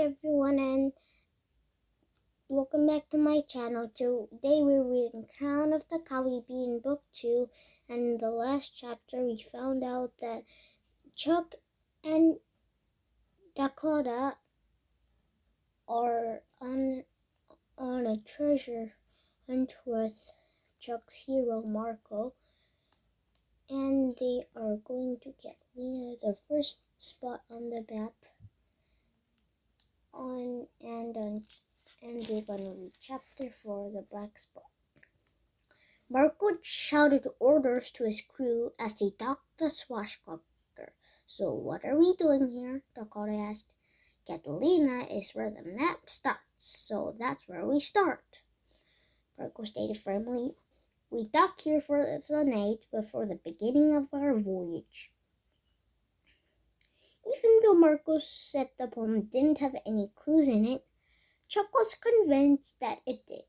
everyone, and welcome back to my channel. Today we're reading Crown of the Cowibbean Book 2, and in the last chapter we found out that Chuck and Dakota are on a treasure hunt with Chuck's hero Marco, and they are going to get Lena the first spot on the map and we're gonna read chapter 4, the black spot. Marco shouted orders to his crew as they docked the swashbuckler. So what are we doing here? Dakota asked. Catalina is where the map starts, so that's where we start. Marco stated firmly. We dock here for the night before the beginning of our voyage. Even though Marco said the poem didn't have any clues in it, Chuck was convinced that it did.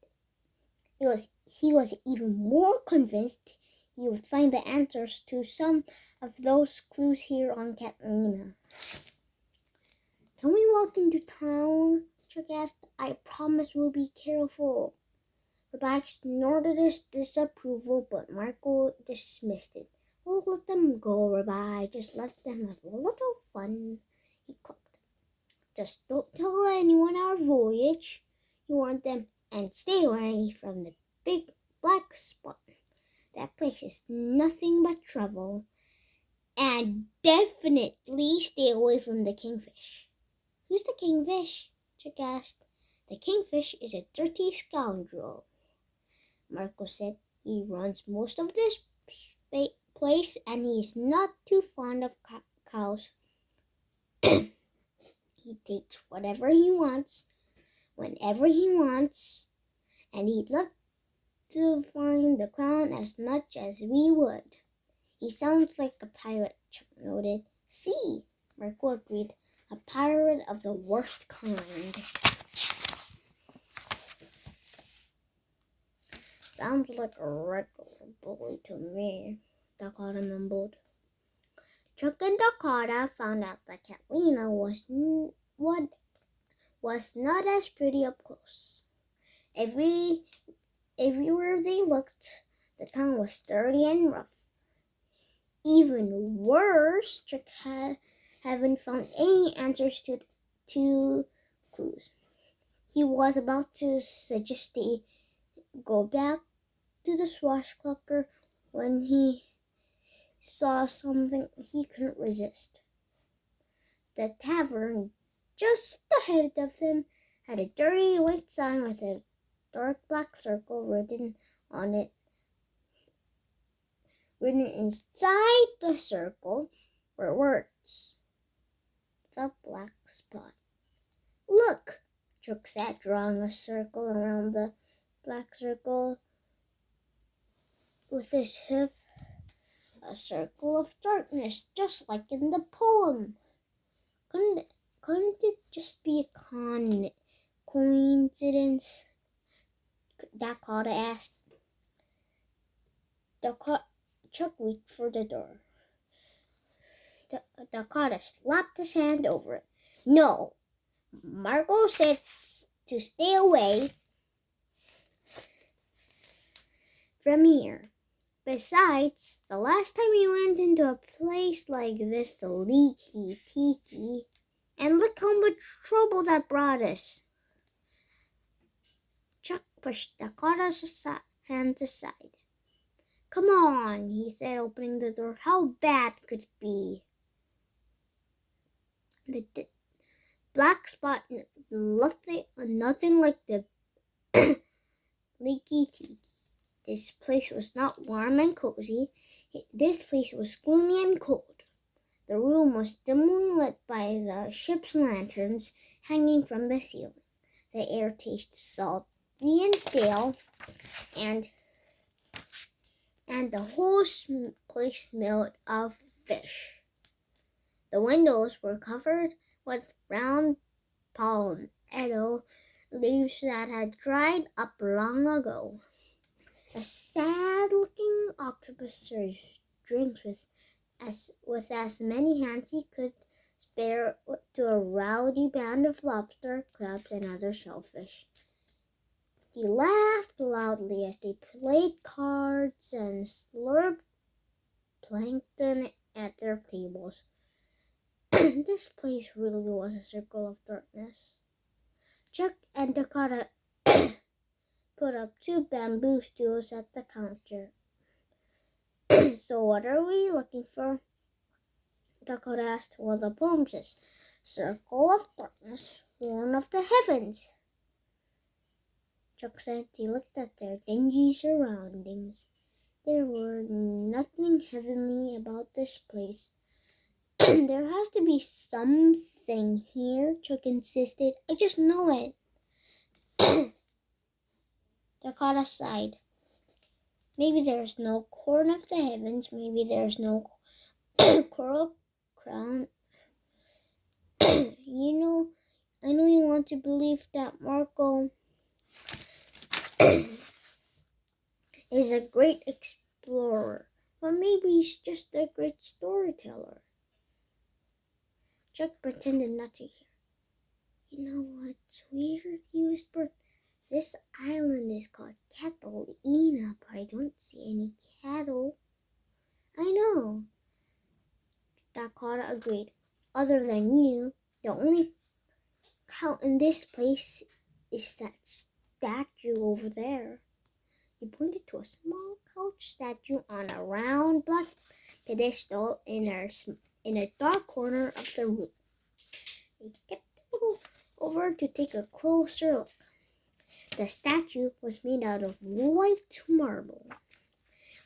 He was even more convinced he would find the answers to some of those clues here on Catalina. Can we walk into town? Chuck asked. I promise we'll be careful. Rebecca snorted his disapproval, but Marco dismissed it. Oh, let them go, Rebecca. Just let them have a little fun, he clicked. Just don't tell anyone our voyage, he warned them, and stay away from the big black spot. That place is nothing but trouble. And definitely stay away from the kingfish. Who's the kingfish? Chuck asked. The kingfish is a dirty scoundrel, Marco said. He runs most of this place and he's not too fond of cows. He takes whatever he wants, whenever he wants, and he'd love to find the crown as much as we would. He sounds like a pirate, Chuck noted. See, Marco agreed. A pirate of the worst kind. Sounds like a regular boy to me, Dakota mumbled. Chuck and Dakota found out that Catalina was not as pretty up close. Everywhere they looked, the town was dirty and rough. Even worse, Chuck haven't found any answers to clues. He was about to suggest they go back to the swashbuckler when he saw something he couldn't resist. The tavern just ahead of them had a dirty white sign with a dark black circle written on it. Written inside the circle were words. The black spot. Look, Chuck said, drawing a circle around the black circle with his hoof. A circle of darkness, just like in the poem. Couldn't it just be a coincidence? Dakota asked. Chuck reached for the door. Dakota slapped his hand over it. No, Marco said to stay away from here. Besides, the last time we went into a place like this, the Leaky Tiki, and look how much trouble that brought us. Chuck pushed Dakota's hands aside. Come on, he said, opening the door. How bad could it be? The black spot looked nothing like the Leaky Tiki. This place was not warm and cozy. This place was gloomy and cold. The room was dimly lit by the ship's lanterns hanging from the ceiling. The air tasted salty and stale, and the whole place smelled of fish. The windows were covered with round palmetto leaves that had dried up long ago. A sad-looking octopus served drinks with as many hands he could there to a rowdy band of lobster, crabs, and other shellfish. They laughed loudly as they played cards and slurped plankton at their tables. This place really was a circle of darkness. Chuck and Dakota put up 2 bamboo stools at the counter. So what are we looking for? Dakota asked. Well, the poem says, Circle of darkness, horn of the heavens. Chuck said he looked at their dingy surroundings. There were nothing heavenly about this place. There has to be something here, Chuck insisted. I just know it. Dakota sighed. Maybe there's no corn of the heavens. Maybe there's no coral crown. I know you want to believe that Marco is a great explorer, but maybe he's just a great storyteller. Chuck pretended not to hear. You know what's weird? He whispered. This island is called Catalina, but I don't see any cattle. I know, Dakota agreed. Other than you, the only cow in this place is that statue over there. He pointed to a small couch statue on a round black pedestal in a dark corner of the room. He kept over to take a closer look. The statue was made out of white marble,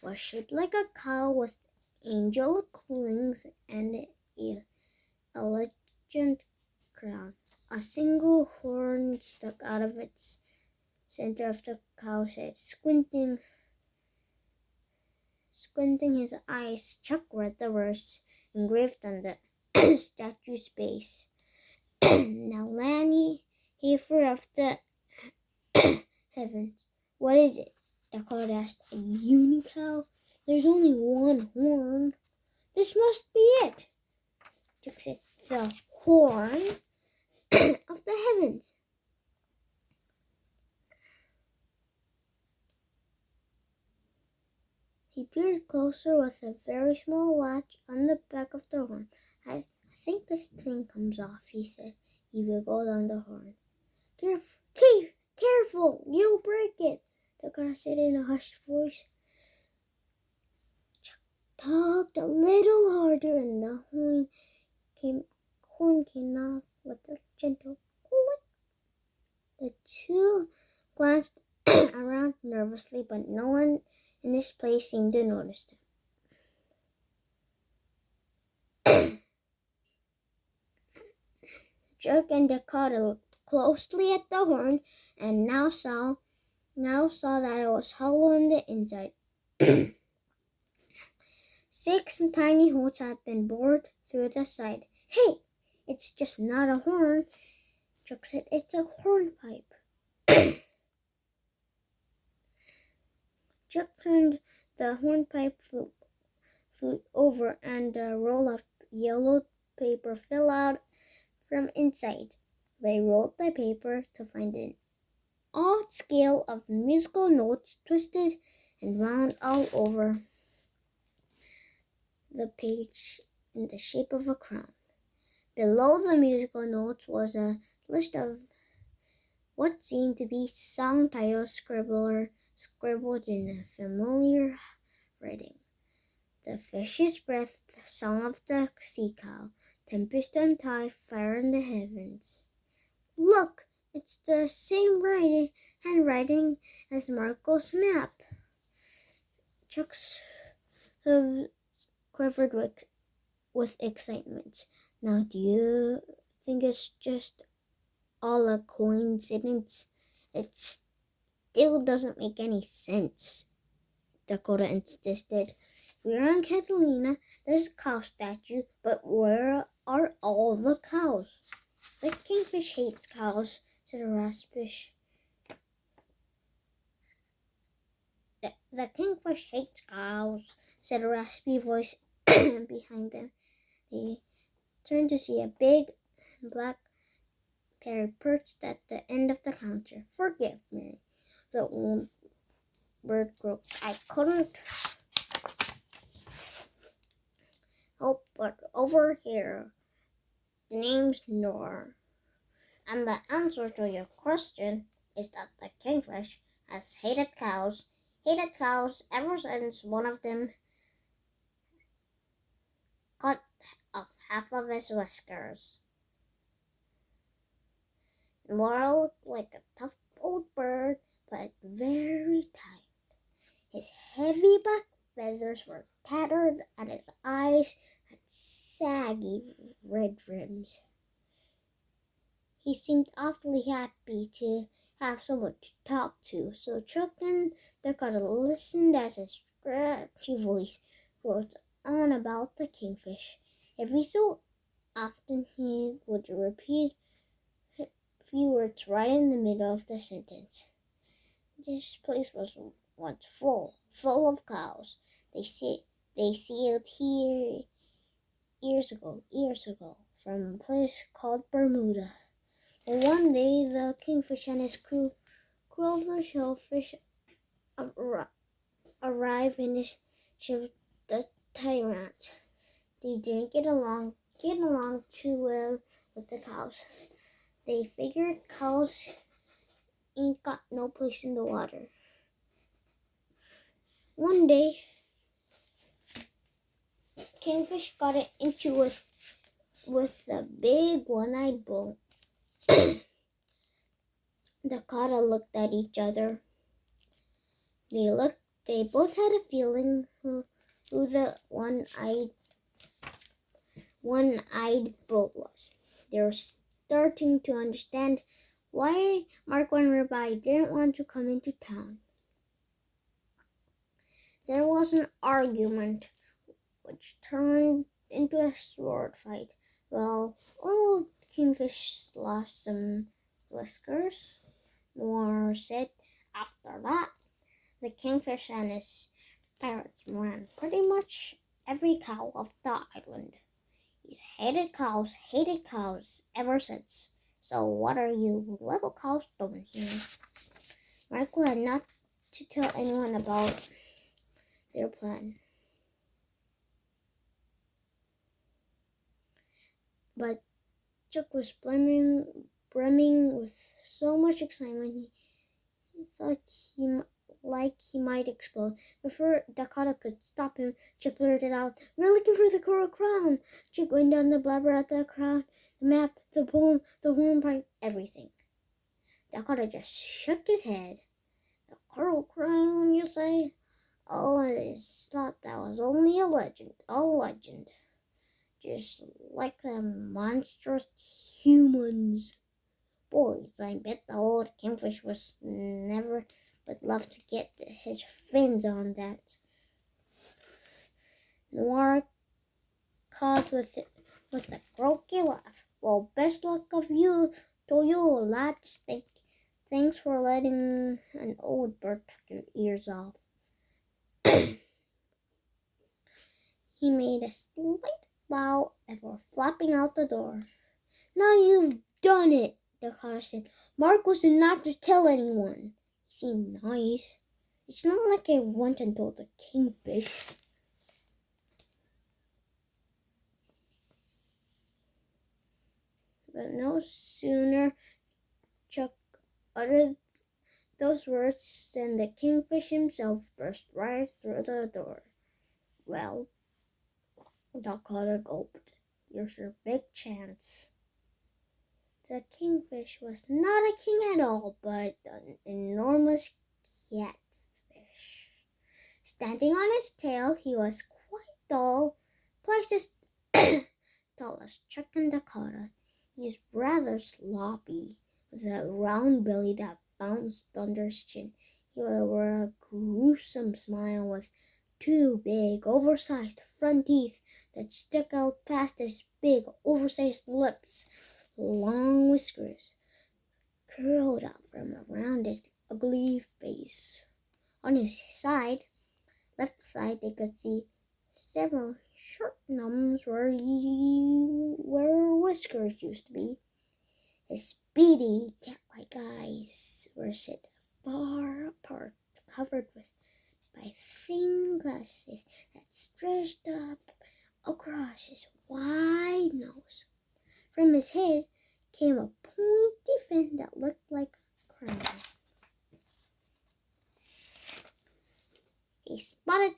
was shaped like a cow with angelic wings and a elegant crown. A single horn stuck out of its center of the cow's head. Squinting his eyes, Chuck read the words engraved on the statue's base. Now, Lanny, heifer of the heavens. What is it? Dakota asked. A unicow? There's only one horn. This must be it. Chuck said. The horn of the heavens. He peered closer with a very small latch on the back of the horn. I think this thing comes off, he said. He wiggled on the horn. Careful, you'll break it, Dakota said in a hushed voice. Chuck tugged a little harder and the horn came off with a gentle click. The two glanced around nervously, but no one in this place seemed to notice them. Chuck and Dakota looked closely at the horn and now saw that it was hollow on the inside. 6 tiny holes had been bored through the side. Hey, it's just not a horn, Chuck said. It's a hornpipe. Chuck turned the hornpipe flute over and a roll of yellow paper fell out from inside. They rolled the paper to find an odd scale of musical notes twisted and wound all over the page in the shape of a crown. Below the musical notes was a list of what seemed to be song titles scribbled in a familiar writing. The fish's breath, the song of the sea cow, tempest and tide, fire in the heavens. Look, it's the same handwriting as Marco's map. Chuck's hooves quivered with excitement. Now, do you think it's just all a coincidence? It still doesn't make any sense, Dakota insisted. We're on Catalina. There's a cow statue, but where are all the cows? The kingfish hates cows, said a raspish. The kingfish hates cows, said a raspy voice behind them. They turned to see a big black parrot perched at the end of the counter. "Forgive me," the old bird croaked. "I couldn't help but overhear. The name's Nor. And the answer to your question is that the kingfish has hated cows ever since one of them cut off half of his whiskers. Nor looked like a tough old bird, but very tired. His heavy back feathers were tattered, and his eyes had saggy red rims. He seemed awfully happy to have someone to talk to, so Chuck and Dakota listened as his scratchy voice goes on about the kingfish. Every so often he would repeat a few words right in the middle of the sentence. This place was once full of cows. They sailed here years ago, from a place called Bermuda. But one day, the kingfish and his crew of the shellfish arrived in his ship, the Tyrant. They didn't get along too well with the cows. They figured cows ain't got no place in the water. One day, Kingfish got it into with the big one-eyed bull. Dakota looked at each other. They both had a feeling who the one-eyed bull was. They were starting to understand why Marco and Rabbi didn't want to come into town. There was an argument which turned into a sword fight. Well, old Kingfish lost some whiskers, Noir said. After that, the Kingfish and his parrots ran pretty much every cow off the island. He's hated cows ever since. So what are you little cows doing here? Marco had not to tell anyone about their plan. But Chuck was brimming with so much excitement he thought he might explode. Before Dakota could stop him, Chuck blurted out, "We're looking for the Coral Crown." Chuck went down the blabber at the crown, the map, the poem, the hornpipe, everything. Dakota just shook his head. "The Coral Crown, you say? Oh, I thought that was only a legend. Just like the monstrous humans. Boys, I bet the old Kingfish was never but love to get his fins on that." Noir called with a croaky laugh. "Well, best luck to you, lads. Thanks for letting an old bird tuck your ears off." He made a slight bow before flapping out the door. "Now you've done it," Dakota said. "Mark was not to tell anyone." He seemed nice. "It's not like I went and told the Kingfish." But no sooner Chuck uttered those words than the Kingfish himself burst right through the door. "Well," Dakota gulped, "here's your big chance." The Kingfish was not a king at all, but an enormous catfish. Standing on his tail, he was quite tall, twice as tall as Chuck and Dakota. He's rather sloppy, with a round belly that bounced under his chin. He wore a gruesome smile with two big, oversized front teeth that stuck out past his big, oversized lips. Long whiskers curled out from around his ugly face. On his left side, they could see several short nums where whiskers used to be. His beady cat-like eyes were set far apart, covered by thin glasses that stretched up across his wide nose. From his head came a pointy fin that looked like a crown. He spotted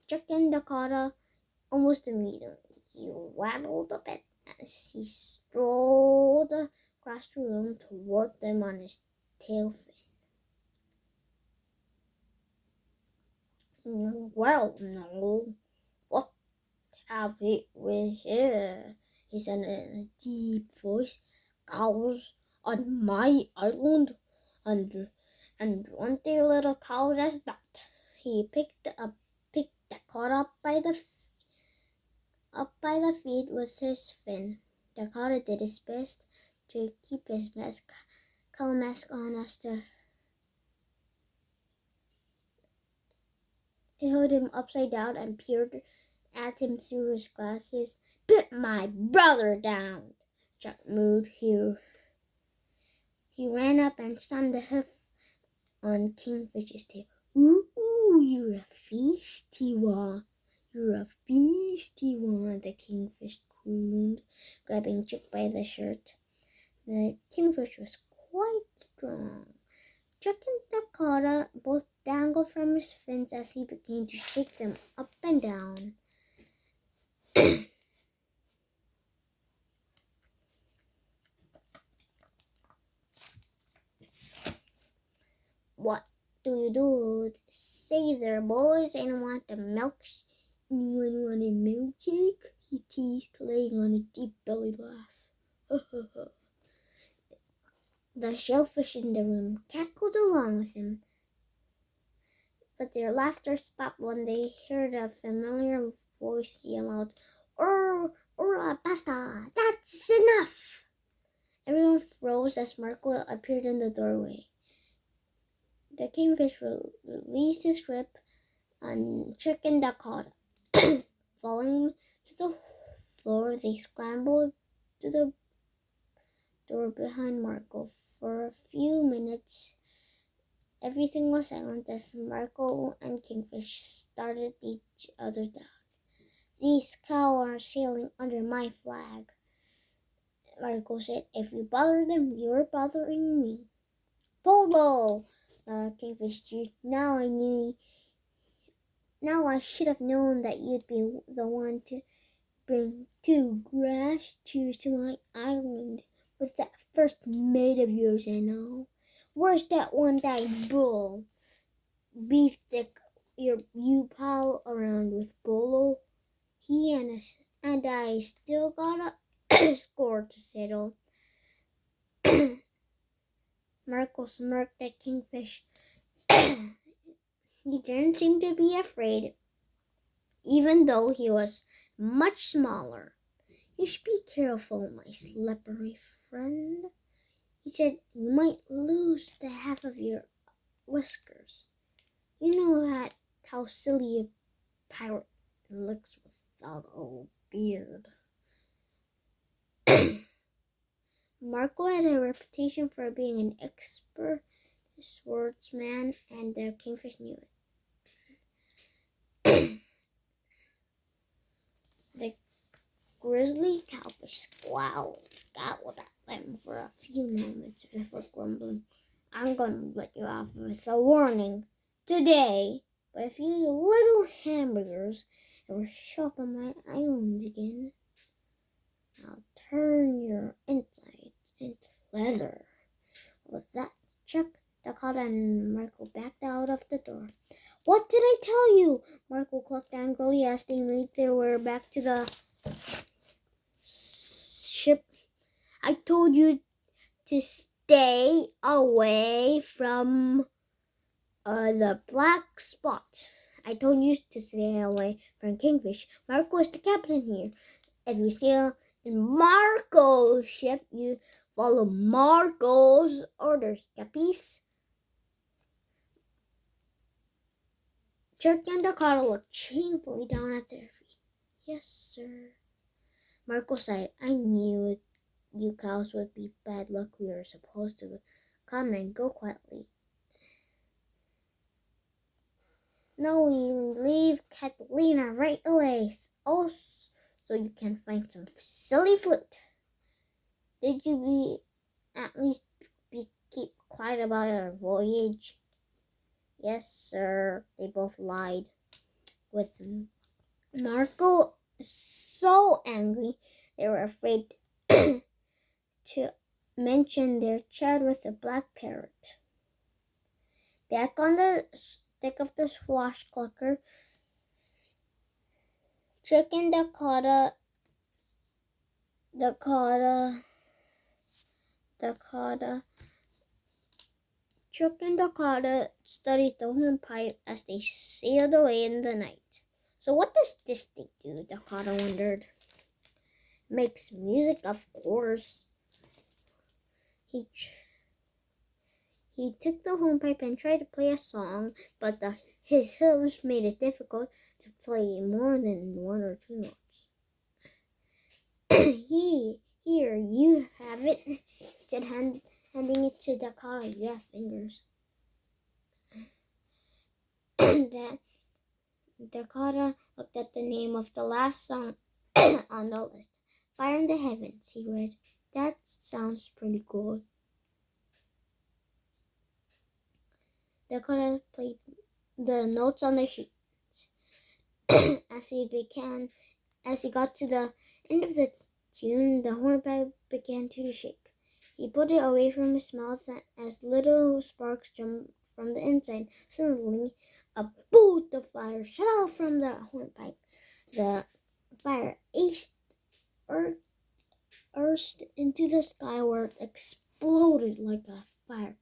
Chicken Dakota almost immediately. He waddled a bit as he strolled across the room toward them on his tail fin. "Well, no, what have we here?" he said in a deep voice. "Cows on my island, and 20 little cows as that." He picked Dakota up by the feet with his fin. Dakota did his best to keep his cow mask on as he held him upside down and peered at him through his glasses. "Put my brother down," Chuck mooed. He ran up and stamped the hoof on Kingfish's tail. "Ooh, you're a feisty one. You're a feisty one," the Kingfish crooned, grabbing Chuck by the shirt. The Kingfish was quite strong. Chuck and Dakota both dangled from his fins as he began to shake them up and down. "What do you do? Say there, boys, anyone want a Anyone want a milkshake?" he teased, laying on a deep belly laugh. The shellfish in the room cackled along with him, but their laughter stopped when they heard a familiar voice yell out, "Ora, basta! That's enough!" Everyone froze as Marco appeared in the doorway. The Kingfish released his grip on Chicken Dakota. Falling to the floor, they scrambled to the door behind Marco. For a few minutes, everything was silent as Marco and Kingfish started each other down. "These cows are sailing under my flag," Marco said. "If you bother them, you're bothering me." "Polo!" Kingfish jeered. Now I should have known that you'd be the one to bring 2 grass cheers to my island with that first mate of yours and all. Where's that one-eyed bull? Beefstick you pal around with, Bolo? He and I still got a score to settle." Marco smirked at Kingfish. He didn't seem to be afraid, even though he was much smaller. "You should be careful, my slippery friend," he said. "You might lose the half of your whiskers. You know how silly a pirate looks without a beard." Marco had a reputation for being an expert swordsman, and the Kingfish knew it. The grizzly cowfish scowled at them for a few moments before grumbling. "I'm gonna let you off with a warning today, but if you little hamburgers ever show up on my island again, I'll turn your insides into leather." With that, Chuck, Dakota, and Marco backed out of the door. "What did I tell you?" Marco clucked angrily as they made their way back to the ship. "I told you to stay away from the black spot. I told you to stay away from Kingfish. Marco is the captain here. If you sail in Marco's ship, you follow Marco's orders. Capis?" Chuck and Dakota looked shamefully down at their feet. Yes, sir. Marco sighed. I knew you cows would be bad luck. We were supposed to come and go quietly. No, we leave Catalina right away. Oh, so you can find some silly flute. Did you at least keep quiet about our voyage? Yes, sir. They both lied. With Marco so angry, they were afraid to mention their chat with the black parrot. Back on the stick of the swashbuckler, Chicken Dakota Chuck and Dakota studied the hornpipe as they sailed away in the night. So what does this thing do? Dakota wondered. Makes music, of course. He took the hornpipe and tried to play a song, but his hooves made it difficult to play more than one or two notes. Here, you have it, he said, handing it to Dakota. You have fingers. Dakota looked at the name of the last song on the list. Fire in the Heavens, he read. That sounds pretty cool. Dakota played the notes on the sheet. As he got to the end of the tune, the hornpipe began to shake. He put it away from his mouth as little sparks jumped from the inside. Suddenly, a bolt of fire shot out from the hornpipe. The fire burst into the sky where it exploded like a firecracker.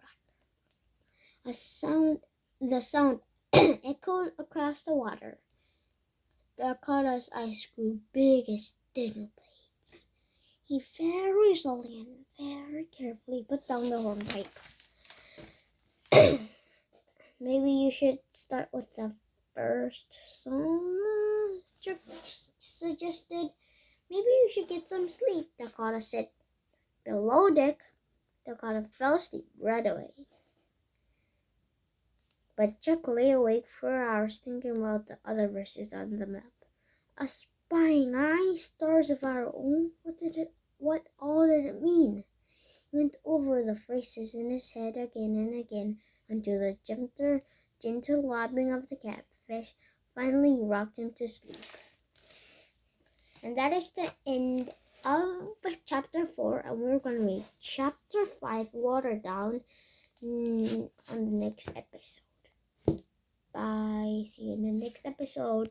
The sound echoed across the water. Dakota's eyes grew big as dinner plates. He very slowly and very carefully put down the hornpipe. Maybe you should start with the first song, Chuck suggested. Maybe you should get some sleep, Dakota said. Below deck, Dakota fell asleep right away. But Chuck lay awake for hours thinking about the other verses on the map. A spying eye, stars of our own. What all did it mean? He went over the phrases in his head again and again until the gentle lapping of the catfish finally rocked him to sleep. And that is the end of chapter 4, and we're going to read chapter 5, Water Down, on the next episode. Bye. See you in the next episode.